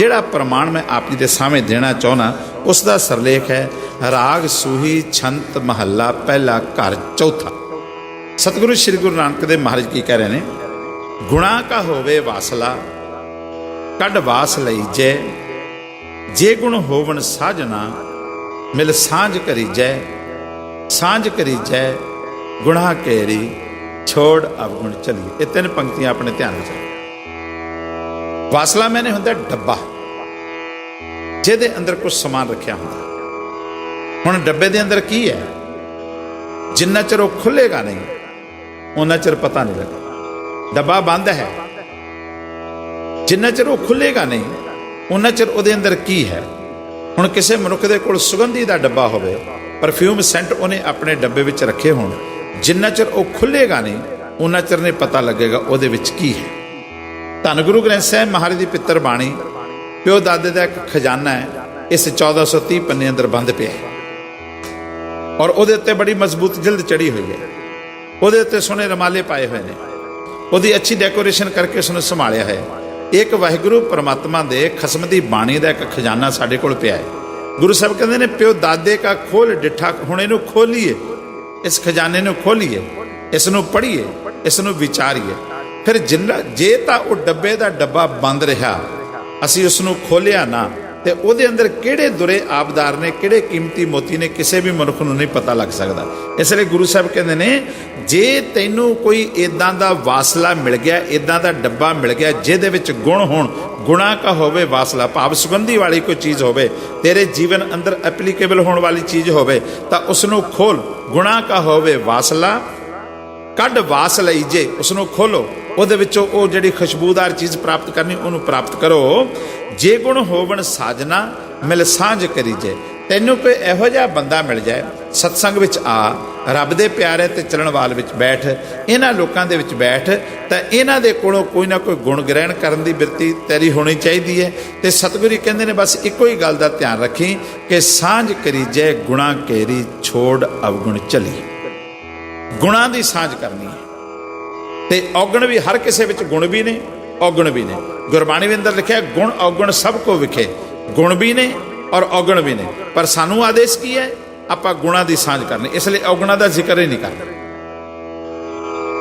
ਜਿਹੜਾ ਪ੍ਰਮਾਣ मैं आप जी के सामने देना चाहना उसका सरलेख है राग सूही छंत महला पहला घर चौथा। सतगुरु श्री गुरु नानक देव महाराज की कह रहे हैं, गुणा का होवे वासला कढ़ वास लई जय, जे गुण होवन साजना मिल सांझ करी जय, सांझ करी जय गुणा केरी छोड़ अवगुण चली। ये तीन पंक्तियां अपने ध्यान में रखो। वासला मैंने होंदा डब्बा जिहदे अंदर कुछ समान रखिया होंदा। हुण डब्बे दे अंदर की है, जिन्ना चिर वह खुलेगा नहीं उन्ना चिर पता नहीं लगेगा। डब्बा बंद है, जिन्ना चिर वह खुलेगा नहीं उन्ना चिर उहदे अंदर की है। हुण किसी मनुख दे कोल सुगंधी दा डब्बा होवे, परफ्यूम सेंट उन्हें अपने डब्बे विच रखे होण, जिन्ना चिर वह खुलेगा नहीं उन्ना चिर नहीं पता लगेगा उहदे विच की है। धन गुरु ग्रंथ साहिब महाराज की पितर बाणी प्यो दादे का एक खजाना है, इस 1430 पन्ने अंदर बंद पिया है और उहदे उत्ते बड़ी मजबूत जिल्द चढ़ी हुई है। उहदे उत्ते सोने रमाले पाए हुए हैं, उहदी अच्छी डेकोरेशन करके उसने संभालिया है। एक वाहिगुरू परमात्मा दे खसम दी बाणी का एक खजाना साडे कोल पिया है। गुरु साहब कहते हैं प्यो दादे का खोल डिठा, हुण इहनूं खोलीए, इस खजाने नूं खोलीए, इसनूं पढ़ीए, इसनूं विचारीए। फिर जिन्ना जे तो वह डब्बे का डब्बा बंद रहा, असी उसनूं खोलिया ना, तो उहदे अंदर किहड़े दुरे आबदार ने, किहड़े कीमती मोती ने, किसी भी मनुख नूं नहीं पता लग सकता। इसलिए गुरु साहब कहते हैं जे तैनूं कोई इदां दा वासला मिल गया, इदां दा डब्बा मिल गया जिहदे विच गुण होण, गुणा का होवे वासला भाव सुगंधी वाली कोई चीज़ होवे, तेरे जीवन अंदर एप्लीकेबल होने वाली चीज़ होवे, तो उसनूं खोल। गुणा का होवे वासला कढ़ वास लई जे, उसनूं खोलो, ਉਹਦੇ ਵਿੱਚੋਂ ਉਹ ਜਿਹੜੀ ਖੁਸ਼ਬੂਦਾਰ ਚੀਜ਼ ਪ੍ਰਾਪਤ ਕਰਨੀ ਉਹਨੂੰ ਪ੍ਰਾਪਤ ਕਰੋ। ਜੇ ਗੁਣ ਹੋਵਣ ਸਾਜਨਾ ਮਿਲ ਸਾਂਝ ਕਰੀ ਜੇ, ਤੈਨੂੰ ਕੋਈ ਇਹੋ ਜਿਹਾ ਬੰਦਾ ਮਿਲ ਜਾਏ, ਸਤਸੰਗ ਵਿੱਚ ਆ, ਰੱਬ ਦੇ ਪਿਆਰੇ ਤੇ ਚੱਲਣ ਵਾਲ ਵਿੱਚ ਬੈਠ, ਇਹਨਾਂ ਲੋਕਾਂ ਦੇ ਵਿੱਚ ਬੈਠ, ਤਾਂ ਇਹਨਾਂ ਦੇ ਕੋਲੋਂ ਕੋਈ ਨਾ ਕੋਈ ਗੁਣ ਗ੍ਰਹਿਣ ਕਰਨ ਦੀ ਬਿਰਤੀ ਤੇਰੀ ਹੋਣੀ ਚਾਹੀਦੀ ਹੈ। ਤੇ ਸਤਿਗੁਰੂ ਕਹਿੰਦੇ ਨੇ ਬਸ ਇੱਕੋ ਹੀ ਗੱਲ ਦਾ ਧਿਆਨ ਰੱਖੀ ਕਿ ਸਾਂਝ ਕਰੀ ਜੇ ਗੁਣਾ ਕੇਰੀ ਛੋੜ ਅਵਗੁਣ ਚਲੀ। ਗੁਣਾਂ ਦੀ ਸਾਂਝ ਕਰਨੀ ਹੈ ਤੇ ਔਗਣ ਵੀ ਹਰ ਕਿਸੇ ਵਿੱਚ ਗੁਣ ਵੀ ਨੇ ਔਗਣ ਵੀ ਨੇ। ਗੁਰਬਾਣੀ ਦੇ ਅੰਦਰ ਲਿਖਿਆ ਗੁਣ ਔਗਣ ਸਭ ਕੋ ਵਿਖੇ, ਗੁਣ ਵੀ ਨੇ ਔਰ ਔਗਣ ਵੀ ਨੇ, ਪਰ ਸਾਨੂੰ ਆਦੇਸ਼ ਕੀ ਹੈ, ਆਪਾਂ ਗੁਣਾਂ ਦੀ ਸਾਂਝ ਕਰਨੀ। ਇਸ ਲਈ ਔਗਣਾਂ ਦਾ ਜ਼ਿਕਰ ਹੀ ਨਹੀਂ ਕਰਨਾ।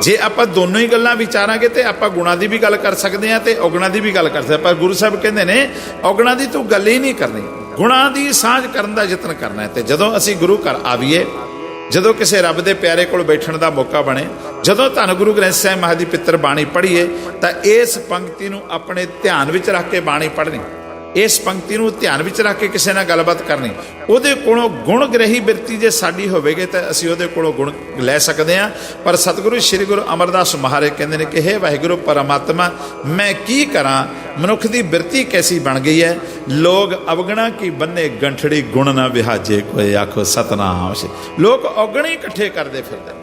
ਜੇ ਆਪਾਂ ਦੋਨੋਂ ਹੀ ਗੱਲਾਂ ਵਿਚਾਰਾਂਗੇ ਤੇ ਆਪਾਂ ਗੁਣਾਂ ਦੀ ਵੀ ਗੱਲ ਕਰ ਸਕਦੇ ਹਾਂ ਤੇ ਔਗਣਾਂ ਦੀ ਵੀ ਗੱਲ ਕਰ ਸਕਦੇ ਹਾਂ, ਪਰ ਗੁਰੂ ਸਾਹਿਬ ਕਹਿੰਦੇ ਨੇ ਔਗਣਾਂ ਦੀ ਤੂੰ ਗੱਲ ਹੀ ਨਹੀਂ ਕਰਨੀ, ਗੁਣਾਂ ਦੀ ਸਾਂਝ ਕਰਨ ਦਾ ਯਤਨ ਕਰਨਾ ਹੈ। ਤੇ ਜਦੋਂ ਅਸੀਂ ਗੁਰੂ ਘਰ ਆਵੀਏ, ਜਦੋਂ ਕਿਸੇ ਰੱਬ ਦੇ ਪਿਆਰੇ ਕੋਲ ਬੈਠਣ ਦਾ ਮੌਕਾ ਬਣੇ, ਜਦੋਂ ਧੰਨ ਗੁਰੂ ਗ੍ਰੰਥ ਸਾਹਿਬ ਮਹਾਰਾਜ ਦੀ ਪਿੱਤਰ ਬਾਣੀ ਪੜ੍ਹੀਏ, ਤਾਂ ਇਸ ਪੰਕਤੀ ਨੂੰ ਆਪਣੇ ਧਿਆਨ ਵਿੱਚ ਰੱਖ ਕੇ ਬਾਣੀ ਪੜ੍ਹਨੀ, ਇਸ ਪੰਕਤੀ ਨੂੰ ਧਿਆਨ ਵਿੱਚ ਰੱਖ ਕੇ ਕਿਸੇ ਨਾਲ ਗੱਲਬਾਤ ਕਰਨੀ। ਉਹਦੇ ਕੋਲੋਂ ਗੁਣ ਗ੍ਰਹੀ ਬਿਰਤੀ ਜੇ ਸਾਡੀ ਹੋਵੇਗੀ ਤਾਂ ਅਸੀਂ ਉਹਦੇ ਕੋਲੋਂ ਗੁਣ ਲੈ ਸਕਦੇ ਹਾਂ। ਪਰ ਸਤਿਗੁਰੂ ਸ਼੍ਰੀ ਗੁਰੂ ਅਮਰਦਾਸ ਮਹਾਰਾਜ ਕਹਿੰਦੇ ਨੇ ਕਿ ਹੇ ਵਾਹਿਗੁਰੂ ਪਰਮਾਤਮਾ, ਮੈਂ ਕੀ ਕਰਾਂ, ਮਨੁੱਖ ਦੀ ਬਿਰਤੀ ਕੈਸੀ ਬਣ ਗਈ ਹੈ। ਲੋਕ ਅਵਗਣਾ ਕੀ ਬੰਨੇ ਗੰਠੜੀ ਗੁਣ ਨਾ ਵਿਹਾਜੇ, ਕੋਈ ਆਖੋ ਸਤਨਾਮ। ਲੋਕ ਔਗਣ ਹੀ ਇਕੱਠੇ ਕਰਦੇ ਫਿਰਦੇ ਨੇ,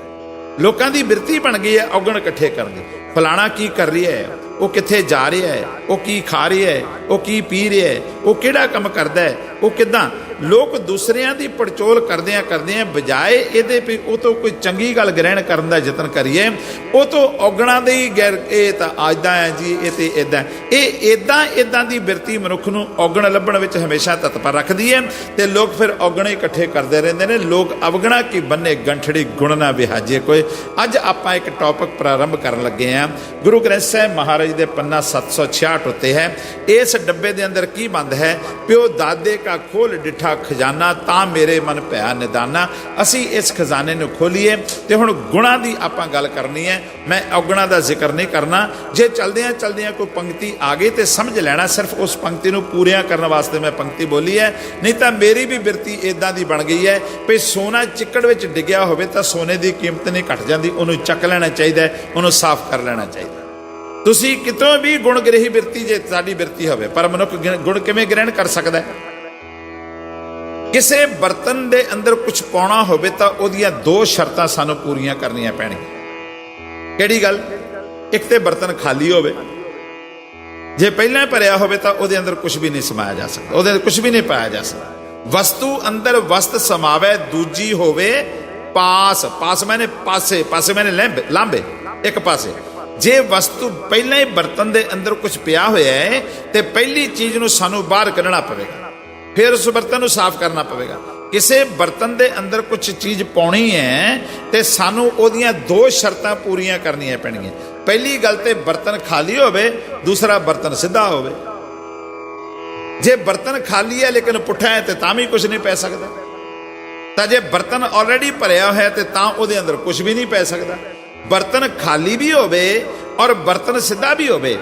ਲੋਕਾਂ ਦੀ ਬਿਰਤੀ ਬਣ ਗਈ ਹੈ ਔਗਣ ਇਕੱਠੇ ਕਰਨ ਦੀ। ਫਲਾਣਾ ਕੀ ਕਰ ਰਿਹਾ ਹੈ, ਉਹ ਕਿੱਥੇ ਜਾ ਰਿਹਾ ਹੈ, ਉਹ ਕੀ ਖਾ ਰਿਹਾ ਹੈ, ਉਹ ਕੀ ਪੀ ਰਿਹਾ ਹੈ, ਉਹ ਕਿਹੜਾ ਕੰਮ ਕਰਦਾ ਹੈ, ਉਹ ਕਿੱਦਾਂ। ਲੋਕ ਦੂਸਰਿਆਂ ਦੀ ਪੜਚੋਲ ਕਰਦਿਆਂ ਬਜਾਏ ਇਹਦੇ ਵੀ ਉਹ ਤੋਂ ਕੋਈ ਚੰਗੀ ਗੱਲ ਗ੍ਰਹਿਣ ਕਰਨ ਦਾ ਯਤਨ ਕਰੀਏ, ਉਹ ਤੋਂ ਔਗਣਾਂ ਦੇ ਹੀ ਇਹ ਤਾਂ ਇੱਦਾਂ ਹੈ ਜੀ, ਇਹ ਤੇ ਇੱਦਾਂ, ਇਹ ਇੱਦਾਂ ਦੀ ਬਿਰਤੀ ਮਨੁੱਖ ਨੂੰ ਔਗਣ ਲੱਭਣ ਵਿੱਚ ਹਮੇਸ਼ਾ ਤਤਪਰ ਰੱਖਦੀ ਹੈ। ਤੇ ਲੋਕ ਫਿਰ ਔਗਣ ਇਕੱਠੇ ਕਰਦੇ ਰਹਿੰਦੇ ਨੇ। ਲੋਕ ਅਵਗਣਾ ਕੀ ਬੰਨੇ ਗੰਠੜੀ ਗੁਣ ਨਾ ਵਿਹਾਜੇ ਕੋਈ। ਅੱਜ ਆਪਾਂ ਇੱਕ ਟੌਪਿਕ ਪ੍ਰਾਰੰਭ ਕਰਨ ਲੱਗੇ ਹਾਂ। ਗੁਰੂ ਗ੍ਰੰਥ ਸਾਹਿਬ ਮਹਾਰਾਜ ਦੇ ਪੰਨਾ 766 ਉੱਤੇ ਹੈ। ਇਸ ਡੱਬੇ ਦੇ ਅੰਦਰ ਕੀ ਬੰਦ ਹੈ, ਪਿਓ ਦਾਦੇ ਕਾ ਖੋਲ ਡਿਠਾ ਖਜ਼ਾਨਾ ਤਾਂ ਮੇਰੇ ਮਨ ਭਇਆ ਨਿਦਾਨਾ। ਅਸੀਂ ਇਸ ਖਜ਼ਾਨੇ ਨੂੰ ਖੋਲੀਏ ਤੇ ਹੁਣ ਗੁਣਾਂ ਦੀ ਆਪਾਂ ਗੱਲ ਕਰਨੀ ਹੈ। ਮੈਂ ਔਗਣਾਂ ਦਾ ਜ਼ਿਕਰ ਨਹੀਂ ਕਰਨਾ। ਜੇ ਚਲਦਿਆਂ ਕੋਈ ਪੰਕਤੀ ਆ ਗਈ ਤੇ ਸਮਝ ਲੈਣਾ, ਸਿਰਫ ਉਸ ਪੰਕਤੀ ਨੂੰ ਪੂਰੀਆਂ ਕਰਨ ਵਾਸਤੇ ਮੈਂ ਪੰਕਤੀ ਬੋਲੀ ਹੈ। ਨਹੀਂ ਤਾਂ ਮੇਰੀ ਵੀ ਬਿਰਤੀ ਇਦਾਂ ਦੀ ਬਣ ਗਈ ਹੈ ਵੀ ਸੋਨਾ ਚਿੱਕੜ ਵਿੱਚ ਡਿੱਗਿਆ ਹੋਵੇ ਤਾਂ ਸੋਨੇ ਦੀ ਕੀਮਤ ਨਹੀਂ ਘਟ ਜਾਂਦੀ, ਉਹਨੂੰ ਚੱਕ ਲੈਣਾ ਚਾਹੀਦਾ, ਉਹਨੂੰ ਸਾਫ਼ ਕਰ ਲੈਣਾ ਚਾਹੀਦਾ। ਤੁਸੀਂ ਕਿਤੋਂ ਵੀ ਗੁਣ ਗ੍ਰਹੀ ਬਿਰਤੀ ਜੇ ਸਾਡੀ ਬਿਰਤੀ ਹੋਵੇ, ਪਰ ਮਨੁੱਖ ਗੁਣ ਕਿਵੇਂ ਗ੍ਰਹਿਣ ਕਰ ਸਕਦਾ ਹੈ। ਕਿਸੇ ਬਰਤਨ ਦੇ ਅੰਦਰ ਕੁਝ ਪਾਉਣਾ ਹੋਵੇ ਤਾਂ ਉਹਦੀਆਂ ਦੋ ਸ਼ਰਤਾਂ ਸਾਨੂੰ ਪੂਰੀਆਂ ਕਰਨੀਆਂ ਪੈਣਗੀਆਂ। ਕਿਹੜੀ ਗੱਲ? ਇੱਕ ਤੇ ਬਰਤਨ ਖਾਲੀ ਹੋਵੇ, ਜੇ ਪਹਿਲਾਂ ਭਰਿਆ ਹੋਵੇ ਤਾਂ ਉਹਦੇ ਅੰਦਰ ਕੁਝ ਵੀ ਨਹੀਂ ਸਮਾਇਆ ਜਾ ਸਕਦਾ, ਉਹਦੇ ਅੰਦਰ ਕੁਝ ਵੀ ਨਹੀਂ ਪਾਇਆ ਜਾ ਸਕਦਾ। ਵਸਤੂ ਅੰਦਰ ਵਸਤ ਸਮਾਵੇ, ਦੂਜੀ ਹੋਵੇ ਪਾਸ। ਪਾਸ ਮੈਨੇ ਪਾਸੇ, ਪਾਸੇ ਮੈਨੇ ਲਾਂਬੇ, ਇੱਕ ਪਾਸੇ। ਜੇ ਵਸਤੂ ਪਹਿਲਾਂ ਹੀ ਬਰਤਨ ਦੇ ਅੰਦਰ ਕੁਝ ਪਿਆ ਹੋਇਆ ਹੈ ਤੇ ਪਹਿਲੀ ਚੀਜ਼ ਨੂੰ ਸਾਨੂੰ ਬਾਹਰ ਕੱਢਣਾ ਪਵੇਗਾ, ਫਿਰ ਉਸ ਬਰਤਨ ਨੂੰ ਸਾਫ਼ ਕਰਨਾ ਪਵੇਗਾ। ਕਿਸੇ ਬਰਤਨ ਦੇ ਅੰਦਰ ਕੁਝ ਚੀਜ਼ ਪਾਉਣੀ ਹੈ ਤੇ ਸਾਨੂੰ ਉਹਦੀਆਂ ਦੋ ਸ਼ਰਤਾਂ ਪੂਰੀਆਂ ਕਰਨੀਆਂ ਪੈਣਗੀਆਂ। ਪਹਿਲੀ ਗੱਲ ਤੇ ਬਰਤਨ ਖਾਲੀ ਹੋਵੇ, ਦੂਸਰਾ ਬਰਤਨ ਸਿੱਧਾ ਹੋਵੇ। ਜੇ ਬਰਤਨ ਖਾਲੀ ਹੈ ਲੇਕਿਨ ਪੁੱਠਾ ਹੈ ਤੇ ਤਾਂ ਵੀ ਕੁਝ ਨਹੀਂ ਪੈ ਸਕਦਾ। ਤਾਂ ਜੇ ਬਰਤਨ ਆਲਰੇਡੀ ਭਰਿਆ ਹੋਇਆ ਤੇ ਤਾਂ ਉਹਦੇ ਅੰਦਰ ਕੁਝ ਵੀ ਨਹੀਂ ਪੈ ਸਕਦਾ। ਬਰਤਨ ਖਾਲੀ ਵੀ ਹੋਵੇ ਔਰ ਬਰਤਨ ਸਿੱਧਾ ਵੀ ਹੋਵੇ।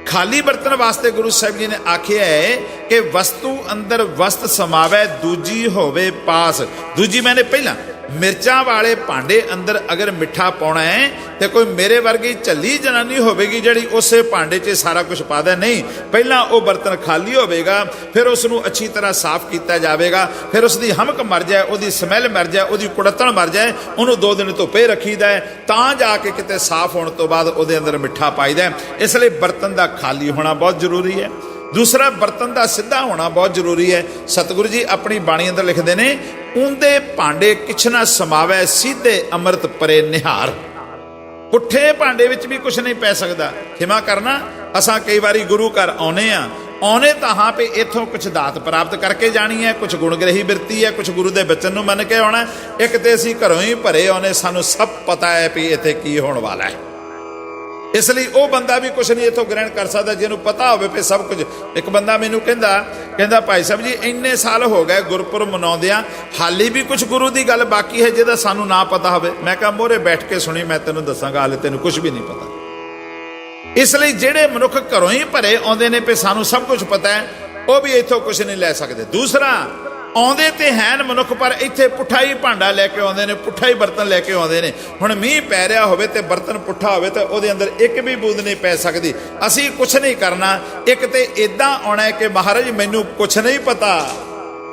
ਖਾਲੀ ਬਰਤਨ ਵਾਸਤੇ ਗੁਰੂ ਸਾਹਿਬ ਜੀ ਨੇ ਆਖਿਆ ਹੈ ਕਿ ਵਸਤੂ ਅੰਦਰ ਵਸਤ ਸਮਾਵੈ, ਦੂਜੀ ਹੋਵੇ ਪਾਸ। ਦੂਜੀ ਮੈਨੇ ਪਹਿਲਾਂ ਮਿਰਚਾਂ ਵਾਲੇ ਭਾਂਡੇ ਅੰਦਰ ਅਗਰ ਮਿੱਠਾ ਪਾਉਣਾ ਹੈ ਤੇ ਕੋਈ ਮੇਰੇ ਵਰਗੀ ਝੱਲੀ ਜਨਾਨੀ ਹੋਵੇਗੀ ਜਿਹੜੀ ਉਸੇ ਭਾਂਡੇ 'ਚ ਸਾਰਾ ਕੁਝ ਪਾ ਦੇ, ਨਹੀਂ। ਪਹਿਲਾਂ ਉਹ ਬਰਤਨ ਖਾਲੀ ਹੋਵੇਗਾ, ਫਿਰ ਉਸ ਨੂੰ ਅੱਛੀ ਤਰ੍ਹਾਂ ਸਾਫ਼ ਕੀਤਾ ਜਾਵੇਗਾ, ਫਿਰ ਉਸ ਦੀ ਹਮਕ ਮਰ ਜਾਏ, ਉਹਦੀ ਸਮੈਲ ਮਰ ਜਾਏ, ਉਹਦੀ ਕੁੜੱਤਣ ਮਰ ਜਾਏ, ਉਹਨੂੰ 2 ਦਿਨ ਧੁੱਪੇ ਰੱਖੀਦਾ ਹੈ, ਤਾਂ ਜਾ ਕੇ ਕਿਤੇ ਸਾਫ਼ ਹੋਣ ਤੋਂ ਬਾਅਦ ਉਹਦੇ ਅੰਦਰ ਮਿੱਠਾ ਪਾਈਦਾ। ਇਸ ਲਈ ਬਰਤਨ ਦਾ ਖਾਲੀ ਹੋਣਾ ਬਹੁਤ ਜ਼ਰੂਰੀ ਹੈ। ਦੂਸਰਾ ਬਰਤਨ ਦਾ ਸਿੱਧਾ ਹੋਣਾ ਬਹੁਤ ਜ਼ਰੂਰੀ ਹੈ। ਸਤਿਗੁਰੂ ਜੀ ਆਪਣੀ ਬਾਣੀ ਅੰਦਰ ਲਿਖਦੇ ਨੇ, ਉਂਦੇ ਭਾਂਡੇ ਕਿਛ ਨਾ ਸਮਾਵੈ, ਸਿੱਧੇ ਅੰਮ੍ਰਿਤ ਪਰੇ ਨਿਹਾਰ। ਪੁੱਠੇ ਭਾਂਡੇ ਵਿੱਚ ਵੀ ਕੁਝ ਨਹੀਂ ਪੈ ਸਕਦਾ। ਖਿਮਾ ਕਰਨਾ, ਅਸਾਂ ਕਈ ਵਾਰੀ ਗੁਰੂ ਘਰ ਆਉਨੇ ਤਾਂ ਹਾਂ ਪੇ ਇਥੋਂ ਕੁਝ ਦਾਤ ਪ੍ਰਾਪਤ ਕਰਕੇ ਜਾਣੀ ਹੈ, ਕੁਝ ਗੁਣਗ੍ਰਹੀ ਬਿਰਤੀ ਹੈ, ਕੁਝ ਗੁਰੂ ਦੇ ਬਚਨ ਨੂੰ ਮੰਨ ਕੇ ਆਉਣਾ। ਇੱਕ ਤੇ ਅਸੀਂ ਘਰੋਂ ਹੀ ਭਰੇ ਆਉਨੇ, ਸਾਨੂੰ ਸਭ ਪਤਾ ਹੈ ਵੀ ਇੱਥੇ ਕੀ ਹੋਣ ਵਾਲਾ ਹੈ। ਇਸ ਲਈ ਉਹ ਬੰਦਾ ਵੀ ਕੁਝ ਨਹੀਂ ਇੱਥੋਂ ਗ੍ਰਹਿਣ ਕਰ ਸਕਦਾ ਜਿਹਨੂੰ ਪਤਾ ਹੋਵੇ ਵੀ ਸਭ ਕੁਝ। ਇੱਕ ਬੰਦਾ ਮੈਨੂੰ ਕਹਿੰਦਾ ਭਾਈ ਸਾਹਿਬ ਜੀ ਇੰਨੇ ਸਾਲ ਹੋ ਗਏ ਗੁਰਪੁਰਬ ਮਨਾਉਂਦਿਆਂ, ਹਾਲੀ ਵੀ ਕੁਝ ਗੁਰੂ ਦੀ ਗੱਲ ਬਾਕੀ ਹੈ ਜਿਹਦਾ ਸਾਨੂੰ ਨਾ ਪਤਾ ਹੋਵੇ। ਮੈਂ ਕਿਹਾ ਮੋਹਰੇ ਬੈਠ ਕੇ ਸੁਣੀ, ਮੈਂ ਤੈਨੂੰ ਦੱਸਾਂਗਾ, ਹਾਲੇ ਤੈਨੂੰ ਕੁਝ ਵੀ ਨਹੀਂ ਪਤਾ। ਇਸ ਲਈ ਜਿਹੜੇ ਮਨੁੱਖ ਘਰੋਂ ਹੀ ਭਰੇ ਆਉਂਦੇ ਨੇ ਵੀ ਸਾਨੂੰ ਸਭ ਕੁਝ ਪਤਾ ਹੈ, ਉਹ ਵੀ ਇੱਥੋਂ ਕੁਝ ਨਹੀਂ ਲੈ ਸਕਦੇ। ਦੂਸਰਾ, ਆਉਂਦੇ ਤੇ ਹੈਨ ਮਨੁੱਖ ਪਰ ਇੱਥੇ ਪੁੱਠਾ ਹੀ ਭਾਂਡਾ ਲੈ ਕੇ ਆਉਂਦੇ ਨੇ, ਪੁੱਠਾ ਹੀ ਬਰਤਨ ਲੈ ਕੇ ਆਉਂਦੇ ਨੇ। ਹੁਣ ਮੀਂਹ ਪੈ ਰਿਹਾ ਹੋਵੇ ਤੇ ਬਰਤਨ ਪੁੱਠਾ ਹੋਵੇ ਤਾਂ ਉਹਦੇ ਅੰਦਰ ਇੱਕ ਵੀ ਬੂੰਦ ਨਹੀਂ ਪੈ ਸਕਦੀ। ਅਸੀਂ ਕੁਝ ਨਹੀਂ ਕਰਨਾ। ਇੱਕ ਤੇ ਇਦਾਂ ਆਉਣਾ ਹੈ ਕਿ ਮਹਾਰਾਜ ਮੈਨੂੰ ਕੁਝ ਨਹੀਂ ਪਤਾ,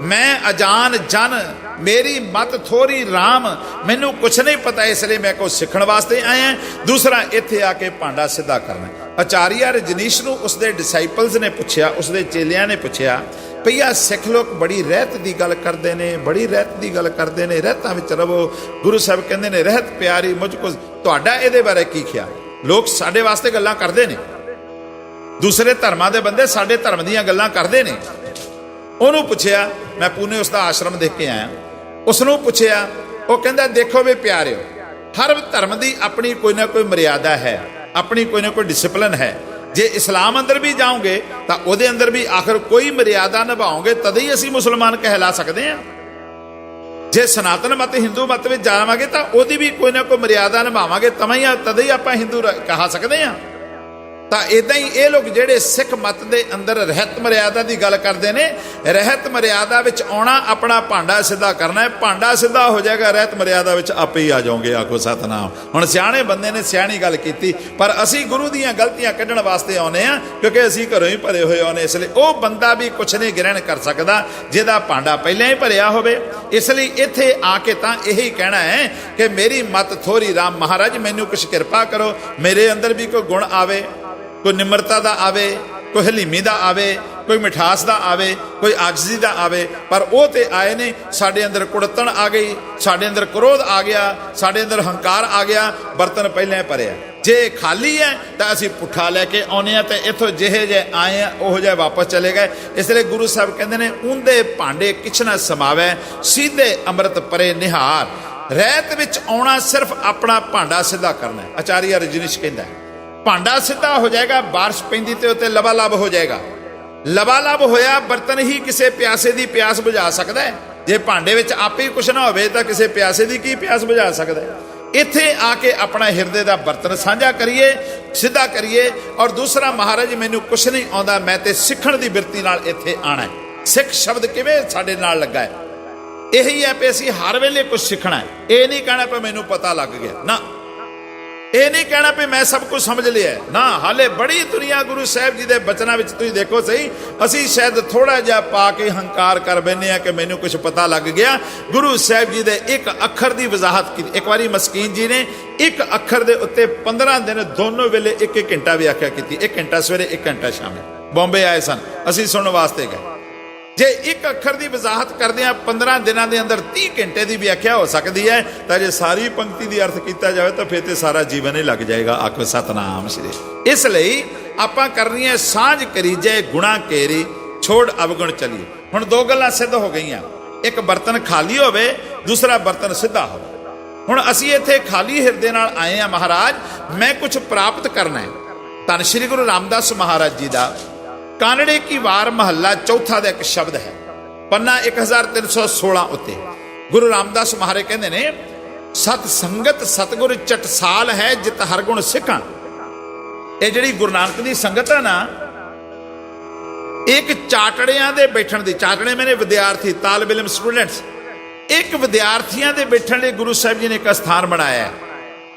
ਮੈਂ ਅਜਾਨ ਜਨ, ਮੇਰੀ ਮਤ ਥੋੜੀ ਰਾਮ, ਮੈਨੂੰ ਕੁਝ ਨਹੀਂ ਪਤਾ, ਇਸ ਲਈ ਮੈਂ ਕੁਝ ਸਿੱਖਣ ਵਾਸਤੇ ਆਇਆ। ਦੂਸਰਾ, ਇੱਥੇ ਆ ਕੇ ਭਾਂਡਾ ਸਿੱਧਾ ਕਰਨਾ। ਆਚਾਰੀਆ ਰਜਨੀਸ਼ ਨੂੰ ਉਸਦੇ ਡਿਸਾਈਪਲਸ ਨੇ ਪੁੱਛਿਆ, ਉਸਦੇ ਚੇਲਿਆਂ ਨੇ ਪੁੱਛਿਆ, ਭਈਆ ਸਿੱਖ ਲੋਕ ਬੜੀ ਰਹਿਤ ਦੀ ਗੱਲ ਕਰਦੇ ਨੇ, ਬੜੀ ਰਹਿਤ ਦੀ ਗੱਲ ਕਰਦੇ ਨੇ, ਰਹਿਤਾਂ ਵਿੱਚ ਰਵੋ। ਗੁਰੂ ਸਾਹਿਬ ਕਹਿੰਦੇ ਨੇ ਰਹਿਤ ਪਿਆਰੀ ਮੁਝ ਕੋ, ਤੁਹਾਡਾ ਇਹਦੇ ਬਾਰੇ ਕੀ ਖਿਆਲ? ਲੋਕ ਸਾਡੇ ਵਾਸਤੇ ਗੱਲਾਂ ਕਰਦੇ ਨੇ, ਦੂਸਰੇ ਧਰਮਾਂ ਦੇ ਬੰਦੇ ਸਾਡੇ ਧਰਮ ਦੀਆਂ ਗੱਲਾਂ ਕਰਦੇ ਨੇ। ਉਹਨੂੰ ਪੁੱਛਿਆ, ਮੈਂ ਪੂਨੇ ਉਸਦਾ ਆਸ਼ਰਮ ਦੇਖ ਕੇ ਆਇਆ, ਉਸਨੂੰ ਪੁੱਛਿਆ, ਉਹ ਕਹਿੰਦਾ ਦੇਖੋ ਵੀ ਪਿਆਰਿਓ, ਹਰ ਧਰਮ ਦੀ ਆਪਣੀ ਕੋਈ ਨਾ ਕੋਈ ਮਰਿਆਦਾ ਹੈ, ਆਪਣੀ ਕੋਈ ਨਾ ਕੋਈ ਡਿਸਪਲਿਨ ਹੈ। ਜੇ ਇਸਲਾਮ ਅੰਦਰ ਵੀ ਜਾਓਗੇ ਤਾਂ ਉਹਦੇ ਅੰਦਰ ਵੀ ਆਖਰ ਕੋਈ ਮਰਿਆਦਾ ਨਿਭਾਓਗੇ ਤਦ ਹੀ ਅਸੀਂ ਮੁਸਲਮਾਨ ਕਹਿਲਾ ਸਕਦੇ ਹਾਂ। ਜੇ ਸਨਾਤਨ ਮਤ ਹਿੰਦੂ ਮਤ ਵਿੱਚ ਜਾਵਾਂਗੇ ਤਾਂ ਉਹਦੀ ਵੀ ਕੋਈ ਨਾ ਕੋਈ ਮਰਿਆਦਾ ਨਿਭਾਵਾਂਗੇ ਤਦ ਹੀ ਆਪਾਂ ਹਿੰਦੂ ਕਹਾ ਸਕਦੇ ਹਾਂ। ਤਾਂ ਇਦਾਂ ਹੀ ਇਹ ਲੋਕ ਜਿਹੜੇ ਸਿੱਖ ਮਤ ਦੇ ਅੰਦਰ ਰਹਿਤ ਮਰਿਆਦਾ ਦੀ ਗੱਲ ਕਰਦੇ ਨੇ, ਰਹਿਤ ਮਰਿਆਦਾ ਵਿੱਚ ਆਉਣਾ, ਆਪਣਾ ਭਾਂਡਾ ਸਿੱਧਾ ਕਰਨਾ ਹੈ, ਭਾਂਡਾ ਸਿੱਧਾ ਹੋ ਜਾਏਗਾ, ਰਹਿਤ ਮਰਿਆਦਾ ਵਿੱਚ ਆਪੇ ਹੀ ਆ ਜਾਓਗੇ। ਆਖੋ ਸਤਨਾਮ। ਹੁਣ ਸਿਆਣੇ ਬੰਦੇ ਨੇ ਸਿਆਣੀ ਗੱਲ ਕੀਤੀ, ਪਰ ਅਸੀਂ ਗੁਰੂ ਦੀਆਂ ਗਲਤੀਆਂ ਕੱਢਣ ਵਾਸਤੇ ਆਉਨੇ ਆ, ਕਿਉਂਕਿ ਅਸੀਂ ਘਰੋਂ ਹੀ ਭਰੇ ਹੋਏ ਆਉਨੇ। ਇਸ ਲਈ ਉਹ ਬੰਦਾ ਵੀ ਕੁਛ ਨਹੀਂ ਗ੍ਰਹਿਣ ਕਰ ਸਕਦਾ ਜਿਹਦਾ ਭਾਂਡਾ ਪਹਿਲਾਂ ਹੀ ਭਰਿਆ ਹੋਵੇ। ਇਸ ਲਈ ਇੱਥੇ ਆ ਕੇ ਤਾਂ ਇਹੀ ਕਹਿਣਾ ਹੈ ਕਿ ਮੇਰੀ ਮਤ ਥੋੜੀ ਰਾਮ, ਮਹਾਰਾਜ ਮੈਨੂੰ ਕੁਛ ਕਿਰਪਾ ਕਰੋ, ਮੇਰੇ ਅੰਦਰ ਵੀ ਕੋਈ ਗੁਣ ਆਵੇ, ਕੋਈ ਨਿਮਰਤਾ ਦਾ ਆਵੇ, ਕੋਈ ਹਲੀਮੀ ਦਾ ਆਵੇ, ਕੋਈ ਮਿਠਾਸ ਦਾ ਆਵੇ, ਕੋਈ ਆਜਜ਼ੀ ਦਾ ਆਵੇ। ਪਰ ਉਹ ਤੇ ਆਏ ਨੇ, ਸਾਡੇ ਅੰਦਰ ਕੁੜੱਤਣ ਆ ਗਈ, ਸਾਡੇ ਅੰਦਰ ਕ੍ਰੋਧ ਆ ਗਿਆ, ਸਾਡੇ ਅੰਦਰ ਹੰਕਾਰ ਆ ਗਿਆ, ਬਰਤਨ ਪਹਿਲਾਂ ਹੀ ਭਰਿਆ। ਜੇ ਖਾਲੀ ਹੈ ਤਾਂ ਅਸੀਂ ਪੁੱਠਾ ਲੈ ਕੇ ਆਉਨੇ ਆ ਤੇ ਇੱਥੋਂ ਜਿਹੇ ਜਿਹੇ ਆਏ ਆ ਉਹੋ ਜਿਹੇ ਵਾਪਸ ਚਲੇ ਗਏ। ਇਸ ਲਈ ਗੁਰੂ ਸਾਹਿਬ ਕਹਿੰਦੇ ਨੇ, ਉਂਦੇ ਭਾਂਡੇ ਕਿਛ ਨਾ ਸਮਾਵੈ, ਸਿੱਧੇ ਅੰਮ੍ਰਿਤ ਪਰੇ ਨਿਹਾਰ। ਰਹਿਤ ਵਿੱਚ ਆਉਣਾ ਸਿਰਫ ਆਪਣਾ ਭਾਂਡਾ ਸਿੱਧਾ ਕਰਨਾ। ਆਚਾਰੀਆ ਰਜਨੀਸ਼ ਕਹਿੰਦਾ ਭਾਂਡਾ ਸਿੱਧਾ ਹੋ ਜਾਏਗਾ, ਬਾਰਿਸ਼ ਪੈਂਦੀ ਤੇ ਉੱਤੇ ਲਬਾਲਬ ਹੋ ਜਾਏਗਾ। ਲਬਾਲਬ ਹੋਇਆ ਬਰਤਨ ਹੀ ਕਿਸੇ ਪਿਆਸੇ ਦੀ ਪਿਆਸ ਬੁਝਾ ਸਕਦਾ ਹੈ। ਜੇ ਭਾਂਡੇ ਵਿੱਚ ਆਪੇ ਹੀ ਕੁਛ ਨਾ ਹੋਵੇ ਤਾਂ ਕਿਸੇ ਪਿਆਸੇ ਦੀ ਕੀ ਪਿਆਸ ਬੁਝਾ ਸਕਦਾ ਹੈ? ਇੱਥੇ ਆ ਕੇ ਆਪਣਾ ਹਿਰਦੇ ਦਾ ਬਰਤਨ ਸਾਂਝਾ ਕਰੀਏ, ਸਿੱਧਾ ਕਰੀਏ। ਔਰ ਦੂਸਰਾ, ਮਹਾਰਾਜ ਮੈਨੂੰ ਕੁਛ ਨਹੀਂ ਆਉਂਦਾ, ਮੈਂ ਤੇ ਸਿੱਖਣ ਦੀ ਬਿਰਤੀ ਨਾਲ ਇੱਥੇ ਆਣਾ ਹੈ। ਸਿੱਖ ਸ਼ਬਦ ਕਿਵੇਂ ਸਾਡੇ ਨਾਲ ਲੱਗਾ ਹੈ? ਇਹੀ ਹੈ ਵੀ ਅਸੀਂ ਹਰ ਵੇਲੇ ਕੁਛ ਸਿੱਖਣਾ ਹੈ। ਇਹ ਨਹੀਂ ਕਹਿਣਾ ਵੀ ਮੈਨੂੰ ਪਤਾ ਲੱਗ ਗਿਆ, ਨਾ। ਇਹ ਨਹੀਂ ਕਹਿਣਾ ਵੀ ਮੈਂ ਸਭ ਕੁਝ ਸਮਝ ਲਿਆ, ਨਾ। ਹਾਲੇ ਬੜੀ ਦੁਨੀਆ ਗੁਰੂ ਸਾਹਿਬ ਜੀ ਦੇ ਬਚਨਾਂ ਵਿੱਚ ਤੁਸੀਂ ਦੇਖੋ ਸਹੀ, ਅਸੀਂ ਸ਼ਾਇਦ ਥੋੜਾ ਜਿਹਾ ਪਾ ਕੇ ਹੰਕਾਰ ਕਰ ਬੈਨੇ ਆ ਕਿ ਮੈਨੂੰ ਕੁਝ ਪਤਾ ਲੱਗ ਗਿਆ। ਗੁਰੂ ਸਾਹਿਬ ਜੀ ਦੇ ਇੱਕ ਅੱਖਰ ਦੀ ਵਜ਼ਾਹਤ ਕੀਤੀ। ਇੱਕ ਵਾਰੀ ਮਸਕੀਨ ਜੀ ਨੇ ਇੱਕ ਅੱਖਰ ਦੇ ਉੱਤੇ 15 ਦਿਨ ਦੋਨੋਂ ਵੇਲੇ 1-1 ਘੰਟਾ ਵਿਆਖਿਆ ਕੀਤੀ। 1 ਘੰਟਾ ਸਵੇਰੇ, 1 ਘੰਟਾ ਸ਼ਾਮੇ। ਬੰਬੇ ਆਏ ਸਨ, ਅਸੀਂ ਸੁਣਨ ਵਾਸਤੇ ਗਏ। जे एक अखर की वजाहत करदे 15 दिनों के अंदर 30 घंटे की व्याख्या हो सकती है, तो जे सारी पंक्ति की अर्थ किया जाए तो फिर तो सारा जीवन ही लग जाएगा। आखो सतनाम श्री। इसलिए आपां करनी है साझ करीजे गुणा केरी छोड़ अवगुण चलिए। हुण दो गल्लां सिद्ध हो गई, एक बर्तन खाली होवे, दूसरा बर्तन सीधा हो। हुण असीं इत्थे खाली हिरदे नाल आए हैं, महाराज मैं कुछ प्राप्त करना है। धन श्री गुरु रामदास महाराज जी का कानड़े की वार महला चौथा का एक शब्द है, पन्ना 1316 उत्ते गुरु रामदास महाराज कहते ने, सत संगत सतगुर चटसाल है जित हर गुण सिखा। ये जिहड़ी गुरु नानक की संगत है ना, एक चाटड़ियां दे बैठण दी, चाटड़े मैंने विद्यार्थी तालब इलम स्टूडेंट्स, एक विद्यार्थियों के बैठण लई गुरु साहिब जी ने एक स्थान बनाया है।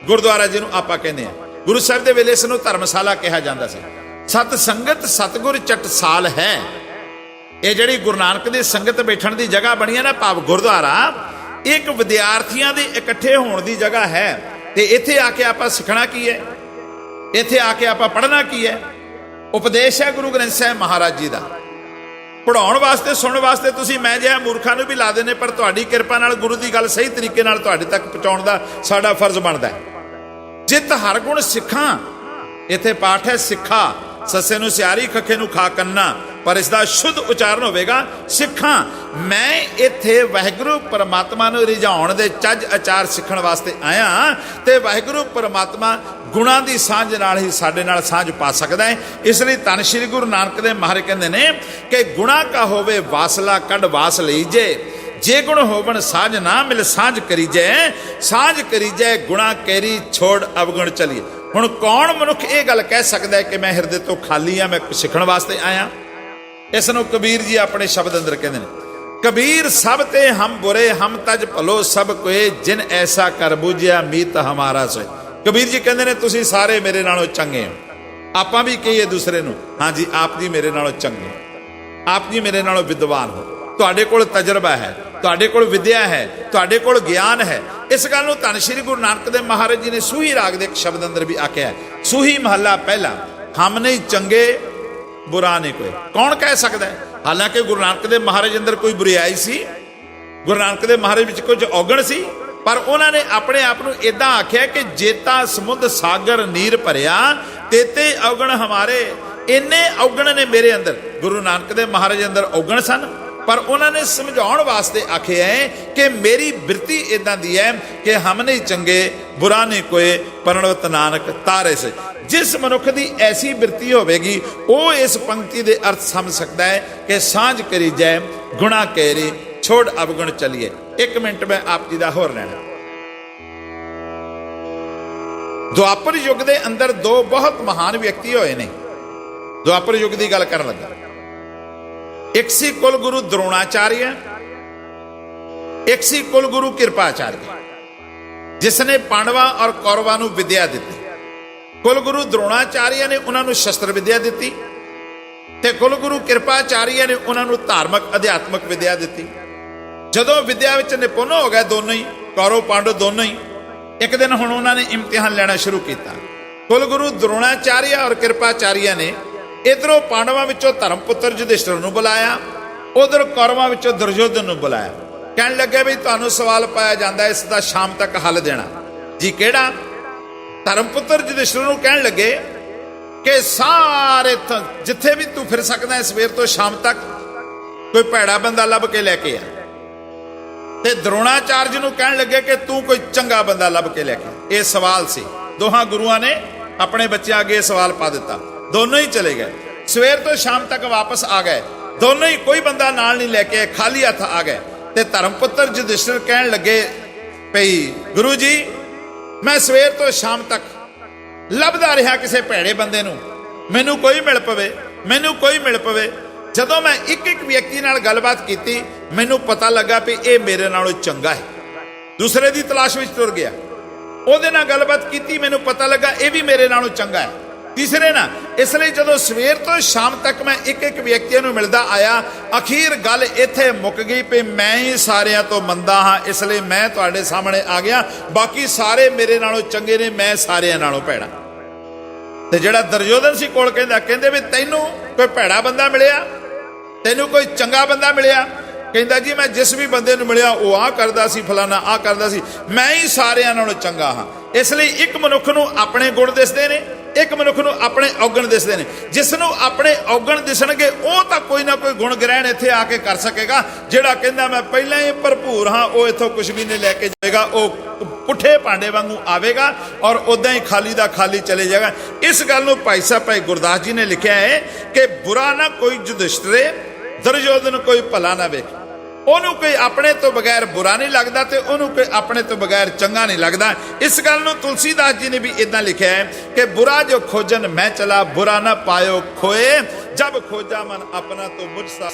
गुरुद्वारा जिन्हों आपां कहंदे आ, गुरु साहिब दे वेले इस नूं धर्मशाला कहा जाता सी। सत संगत सतगुर चटसाल है, ये जिहड़ी गुरु नानक दी संगत बैठण दी जगह बनी है ना, भाव गुरुद्वारा एक विद्यार्थियों के इकट्ठे होने की जगह है। तो इत्थे आके आपां सिखना की है, इत्थे आके आपां पढ़ना की है। उपदेश है गुरु ग्रंथ साहिब महाराज जी का, पढ़ाउण वास्ते सुनने वास्ते तुसीं मैं जिहा मूर्खां नूं भी ला देने, पर तुहाडी किरपा नाल गुरु की गल सही तरीके नाल तुहाडे तक पहुंचाउण दा साडा फर्ज बनदा है। जित हर गुण सिखा, इत्थे पाठ है सिखा, सस्से नूं सियारी खखे नूं खा कन्ना, पर इसका शुद्ध उच्चारण होवेगा सिखा। मैं इत्थे वाहिगुरू परमात्मा नूं रिझाउण दे चज आचार सीखण वास्ते आया, ते वाहिगुरू परमात्मा गुणां दी सांझ नाल ही साडे नाल सांझ पा सकदा है। इसलिए धन श्री गुरु नानक देव महाराज कहंदे ने कि गुणा का होवे वासला कढ वास लीजे, जे गुण होवन साझ ना मिल सांझ करीजे, सांझ करीजे गुणा केरी छोड़ अवगुण चलिए। हुण कौन मनुख ये गल कह सकता है कि मैं हिरदे तो खाली हाँ, मैं सीखण वास्ते आया। इसनों कबीर जी अपने शब्द अंदर कहते हैं, कबीर सब ते हम बुरे हम तज भलो सब कोए, जिन ऐसा कर बूझिया मीत हमारा सोए। कबीर जी कहते हैं तुसीं सारे मेरे नालों चंगे हो। आपां भी कहिए दूसरे नूं, हाँ जी आप जी मेरे नालों चंगे, आप जी मेरे नालों विद्वान हो, तुहाडे कोल तजर्बा है, तुहाडे कोल विद्या है, तुहाडे कोल ज्ञान है। इस गल नूं धन श्री गुरु नानक देव महाराज जी ने सूही राग दे एक शब्द अंदर भी आख्या है, सूही महला पहला, हम नहीं चंगे बुरा नहीं कोई। कौन कह सकता है? हालांकि गुरु नानक देव महाराज अंदर कोई बुराई सी, गुरु नानक देव महाराज विच कुछ औगण सी, पर उन्होंने अपने आप को इदा आख्या कि जेता समुद्र सागर नीर भरिया तेते औगण हमारे। इन्ने औगण ने मेरे अंदर, गुरु नानक देव महाराज अंदर औगण सन, पर उन्होंने समझाउण वास्ते आखे है कि मेरी बिरती इदां दी है कि हम नहीं चंगे बुरा नहीं कोई, प्रणवत नानक तारे से। जिस मनुख की ऐसी बिरती होगी वो इस पंक्ति के अर्थ समझ सकता है कि सांझ करी जाए गुणा केरी छोड़ अवगुण चलिए। एक मिनट में आप जी का होर लेना। द्वापर युग के अंदर दो बहुत महान व्यक्ति होए ने। द्वापर युग की गल कर लगा। एक सी कुल गुरु द्रोणाचार्य, एक सी कुल गुरु कृपाचार्य, जिसने पांडवा और कौरवां नूं विद्या दी। कुल गुरु द्रोणाचार्य ने उन्होंने शस्त्र विद्या दी, ते कुल गुरु कृपाचार्य ने उन्होंने धार्मिक अध्यात्मक विद्या दी। जदों विद्या विच निपुण हो गए दोनों ही, कौरव पांडव दोनों ही, एक दिन हुण उन्होंने इम्तिहान लेना शुरू किया। कुल गुरु द्रोणाचार्य और कृपाचार्य ने इधरों पांडवां विचों धर्मपुत्र युधिष्ठिर नूं बुलाया, उधर कौरवां विचों दुर्योधन नूं बुलाया। कहण लगे भी तुहानूं सवाल पाया जाता है, इसका शाम तक हल देना जी। किहड़ा? धर्मपुत्र युधिष्ठिर नूं कहण लगे कि सारे जिथे भी तू फिर सकदा है सवेर तो शाम तक कोई भैड़ा बंदा लभ के लैके आ। ते द्रोणाचार्य नूं कहण लगे कि तू कोई चंगा बंदा लभ के लैके। ये सवाल सी। दोहां गुरुआं ने अपने बच्चों अगे सवाल पा दिता। दोनों ही चले गए, सवेर तो शाम तक वापस आ गए। दोनों ही कोई बंदा नाल नहीं लैके खाली हथ आ गए। ते धर्मपुत्र युधिष्ठिर कहण लगे भई गुरु जी मैं सवेर तो शाम तक लभदा रहा किसी भैड़े बंदे नूं, मैनू कोई मिल पवे, मैनू कोई मिल पवे। जदों मैं एक एक व्यक्ति नाल गलबात की, मैनू पता लगा भी ये मेरे नालों चंगा है। दूसरे की तलाश में तुर गया, उहदे नाल गलबात की, मैनू पता लगा ये भी मेरे नालों चंगा है। तीसरे ना, इसलिए जदों सवेर तो शाम तक मैं एक एक व्यक्ति नूं मिलदा आया, अखीर गल इत्थे मुक गई भी मैं ही सारियां तो मंदा हाँ, इसलिए मैं तुहाडे सामने आ गया। बाकी सारे मेरे नालों चंगे ने, मैं सारियां नालों भैड़ा। ते जिहड़ा दुर्योधन सी कोल कहंदा, कहंदे भी तैनूं कोई भैड़ा बंदा मिलिया? ਤੈਨੂੰ ਕੋਈ ਚੰਗਾ ਬੰਦਾ ਮਿਲਿਆ, ਕਹਿੰਦਾ ਜੀ ਮੈਂ ਜਿਸ ਵੀ ਬੰਦੇ ਨੂੰ ਮਿਲਿਆ ਉਹ ਆਹ ਕਰਦਾ ਸੀ, ਫਲਾਣਾ ਆਹ ਕਰਦਾ ਸੀ, ਮੈਂ ਹੀ ਸਾਰਿਆਂ ਨਾਲੋਂ ਚੰਗਾ ਹਾਂ। ਇਸ ਲਈ ਇੱਕ ਮਨੁੱਖ ਨੂੰ ਆਪਣੇ ਗੁਣ ਦਿਸਦੇ ਨੇ, ਇੱਕ ਮਨੁੱਖ ਨੂੰ ਆਪਣੇ ਔਗਣ ਦਿਸਦੇ ਨੇ। ਜਿਸ ਨੂੰ ਆਪਣੇ ਔਗਣ ਦਿਸਣਗੇ ਉਹ ਤਾਂ ਕੋਈ ਨਾ ਕੋਈ ਗੁਣ ਗ੍ਰਹਿਣ ਇੱਥੇ ਆ ਕੇ ਕਰ ਸਕੇਗਾ। ਜਿਹੜਾ ਕਹਿੰਦਾ ਮੈਂ ਪਹਿਲਾਂ ਹੀ ਭਰਪੂਰ ਹਾਂ, ਉਹ ਇੱਥੋਂ ਕੁਝ ਵੀ ਨਹੀਂ ਲੈ ਕੇ ਜਾਏਗਾ, ਉਹ ਪੁੱਠੇ ਭਾਂਡੇ ਵਾਂਗੂ ਆਵੇਗਾ ਔਰ ਉਦਾਂ ਹੀ ਖਾਲੀ ਦਾ ਖਾਲੀ ਚਲੇ ਜਾਏਗਾ। ਇਸ ਗੱਲ ਨੂੰ ਭਾਈ ਸਾਹਿਬ ਭਾਈ ਗੁਰਦਾਸ ਜੀ ਨੇ ਲਿਖਿਆ ਹੈ ਕਿ ਬੁਰਾ ਨਾ ਕੋਈ ਯੁਧਿਸ਼ਟਰੇ, ਦੁਰਯੋਧਨ ਕੋਈ ਭਲਾ ਨਾ ਵੇਖੇ। ਉਹਨੂੰ ਕੋਈ ਆਪਣੇ ਤੋਂ ਬਗੈਰ ਬੁਰਾ ਨਹੀਂ ਲੱਗਦਾ ਤੇ ਉਹਨੂੰ ਕੋਈ ਆਪਣੇ ਤੋਂ ਬਗੈਰ ਚੰਗਾ ਨਹੀਂ ਲੱਗਦਾ। ਇਸ ਗੱਲ ਨੂੰ ਤੁਲਸੀਦਾਸ ਜੀ ਨੇ ਵੀ ਇਦਾਂ ਲਿਖਿਆ ਹੈ ਕਿ ਬੁਰਾ ਜੋ ਖੋਜਨ ਮੈਂ ਚਲਾ, ਬੁਰਾ ਨਾ ਪਾਇਓ ਖੋਏ, ਜਬ ਖੋਜਾ ਮਨ ਆਪਣਾ ਤੋਂ ਮੁਝ ਸਾ।